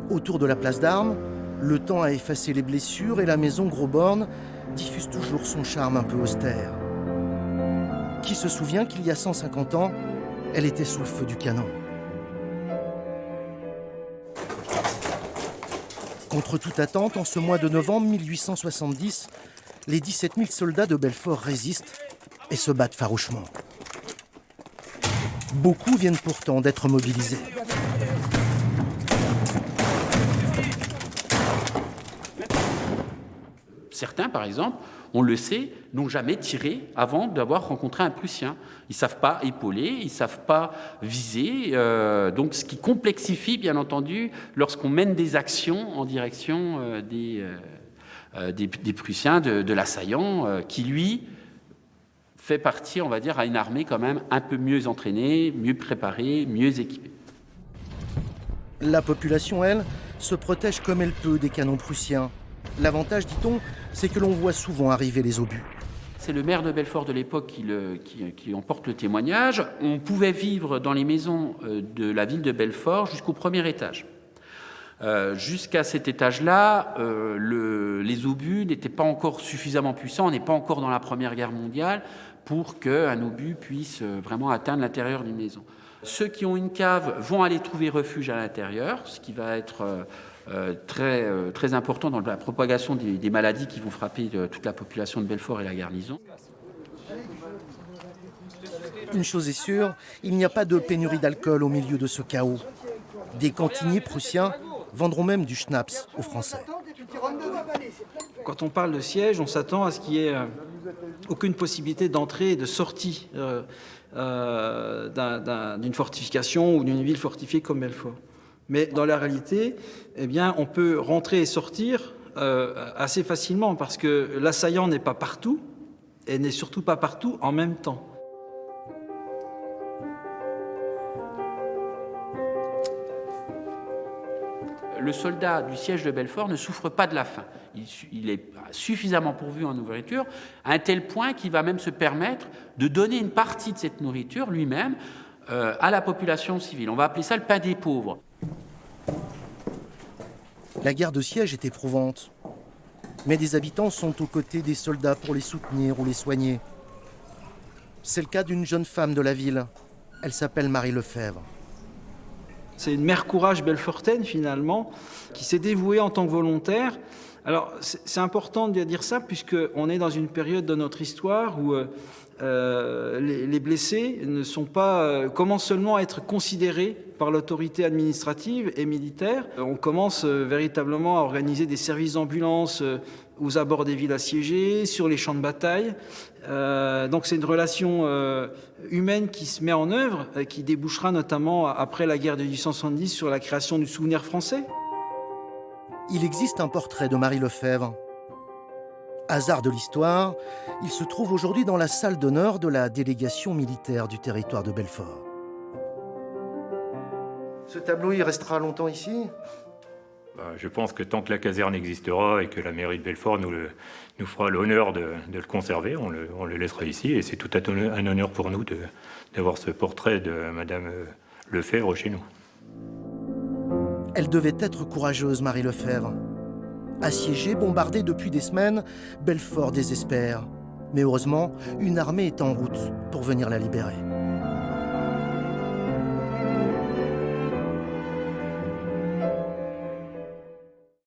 Autour de la place d'Armes, le temps a effacé les blessures et la maison Grosborne diffuse toujours son charme un peu austère. Qui se souvient qu'il y a 150 ans, elle était sous le feu du canon. Contre toute attente, en ce mois de novembre 1870, les 17 000 soldats de Belfort résistent et se battent farouchement. Beaucoup viennent pourtant d'être mobilisés. Certains, par exemple, on le sait, n'ont jamais tiré avant d'avoir rencontré un Prussien. Ils ne savent pas épauler, ils ne savent pas viser, donc ce qui complexifie, bien entendu, lorsqu'on mène des actions en direction des Prussiens, de l'assaillant, qui, lui, fait partie, on va dire, à une armée quand même un peu mieux entraînée, mieux préparée, mieux équipée. La population, elle, se protège comme elle peut des canons prussiens. L'avantage, dit-on, c'est que l'on voit souvent arriver les obus. C'est le maire de Belfort de l'époque qui emporte le témoignage. On pouvait vivre dans les maisons de la ville de Belfort jusqu'au premier étage. Jusqu'à cet étage-là, les obus n'étaient pas encore suffisamment puissants, on n'est pas encore dans la Première Guerre mondiale pour qu'un obus puisse vraiment atteindre l'intérieur d'une maison. Ceux qui ont une cave vont aller trouver refuge à l'intérieur, ce qui va être très important dans la propagation des maladies qui vont frapper toute la population de Belfort et la garnison. Une chose est sûre, il n'y a pas de pénurie d'alcool au milieu de ce chaos. Des cantiniers prussiens vendront même du schnapps aux Français. Quand on parle de siège, on s'attend à ce qu'il n'y ait aucune possibilité d'entrée et de sortie d'une fortification ou d'une ville fortifiée comme Belfort. Mais dans la réalité, eh bien, on peut rentrer et sortir assez facilement parce que l'assaillant n'est pas partout et n'est surtout pas partout en même temps. Le soldat du siège de Belfort ne souffre pas de la faim. Il est suffisamment pourvu en nourriture, à un tel point qu'il va même se permettre de donner une partie de cette nourriture lui-même à la population civile. On va appeler ça le pain des pauvres. La guerre de siège est éprouvante. Mais des habitants sont aux côtés des soldats pour les soutenir ou les soigner. C'est le cas d'une jeune femme de la ville. Elle s'appelle Marie Lefebvre. C'est une mère courage belfortaine, finalement, qui s'est dévouée en tant que volontaire. Alors, c'est important de dire ça, puisqu'on est dans une période de notre histoire où les blessés ne sont pas, commencent seulement à être considérés par l'autorité administrative et militaire. On commence véritablement à organiser des services d'ambulance aux abords des villes assiégées, sur les champs de bataille. Donc c'est une relation humaine qui se met en œuvre, qui débouchera notamment après la guerre de 1870 sur la création du souvenir français. Il existe un portrait de Marie Lefebvre. Hasard de l'histoire, il se trouve aujourd'hui dans la salle d'honneur de la délégation militaire du territoire de Belfort. Ce tableau, il restera longtemps ici ? Je pense que tant que la caserne existera et que la mairie de Belfort nous fera l'honneur de le conserver, on le laissera ici. Et c'est tout un honneur pour nous d'avoir ce portrait de Madame Lefebvre chez nous. Elle devait être courageuse, Marie Lefebvre. Assiégée, bombardée depuis des semaines, Belfort désespère. Mais heureusement, une armée est en route pour venir la libérer.